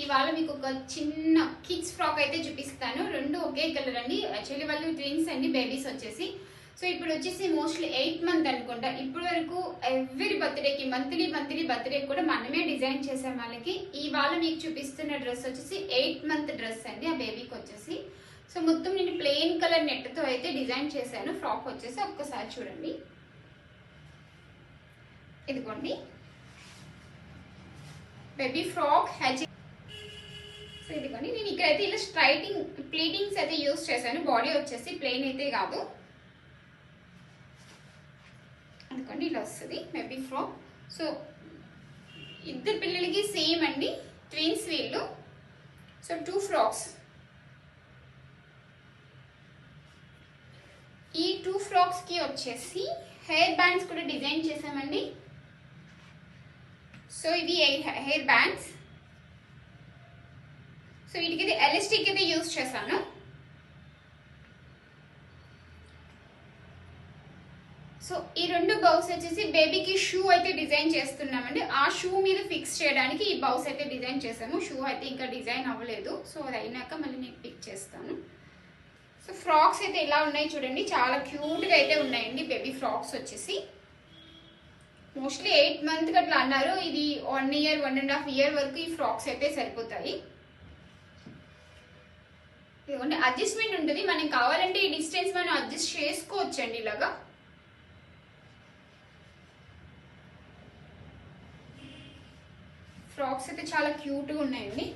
ఇవాళ మీకు ఒక చిన్న కిడ్స్ ఫ్రాక్ అయితే చూపిస్తాను. రెండు ఒకే కలర్ అండి. యాక్చువల్లీ వాళ్ళు ట్విన్స్ అండి, బేబీస్ వచ్చేసి. సో ఇప్పుడు వచ్చేసి మోస్ట్లీ 8th మంత్ అనుకుంటా. ఇప్పటి వరకు ఎవ్రీ బర్త్డేకి మంత్లీ బర్త్డే కూడా మనమే డిజైన్ చేసాం వాళ్ళకి. ఇవాళ మీకు చూపిస్తున్న డ్రెస్ వచ్చేసి 8th మంత్ డ్రెస్ అండి ఆ బేబీకి వచ్చేసి. సో మొత్తం నేను ప్లెయిన్ కలర్ నెట్తో అయితే డిజైన్ చేశాను. ఫ్రాక్ వచ్చేసి ఒక్కసారి చూడండి, ఇదిగోండి బేబీ ఫ్రాక్ హ్యాచ్. సో ఇదిగోండి నేను ఇక్కడైతే ఇలా స్ట్రైటింగ్ ప్లీటింగ్స్ అయితే యూస్ చేశాను. బాడీ వచ్చేసి ప్లెయిన్ అయితే కాదు, అందుకండి ఇలా వస్తుంది బేబీ ఫ్రాక్. సో ఇద్దరు పిల్లలకి సేమ్ అండి, ట్విన్స్ వీళ్ళు. సో 2 ఫ్రాక్స్, ఈ 2 ఫ్రాక్స్ కి వచ్చేసి హెయిర్ బ్యాండ్స్ కూడా డిజైన్ చేసామండి. సో ఇవి హెయిర్ బ్యాండ్స్. సో వీటికి ఎలాస్టిక్ అయితే యూస్ చేశాను. సో ఈ 2 బౌస్ వచ్చేసి బేబీకి షూ అయితే డిజైన్ చేస్తున్నామండి. ఆ షూ మీద ఫిక్స్ చేయడానికి ఈ బౌస్ అయితే డిజైన్ చేసాము. షూ అయితే ఇంకా డిజైన్ అవ్వలేదు. సో అది అయినాక మళ్ళీ నేను పిక్ చేస్తాను. సో ఫ్రాక్స్ అయితే ఇలా ఉన్నాయి చూడండి, చాలా క్యూట్గా అయితే ఉన్నాయండి బేబీ ఫ్రాక్స్ వచ్చేసి. మోస్ట్లీ 8th మంత్ అట్లా అన్నారు. ఇది 1 ఇయర్ 1.5 ఇయర్ వరకు ఈ ఫ్రాక్స్ అయితే సరిపోతాయి. ఇదిగోండి అడ్జస్ట్మెంట్ ఉంటుంది, మనం కావాలంటే ఈ డిస్టెన్స్ మనం అడ్జస్ట్ చేసుకోవచ్చు అండి. ఇలాగా ఫ్రాక్స్ అయితే చాలా క్యూట్గా ఉన్నాయండి.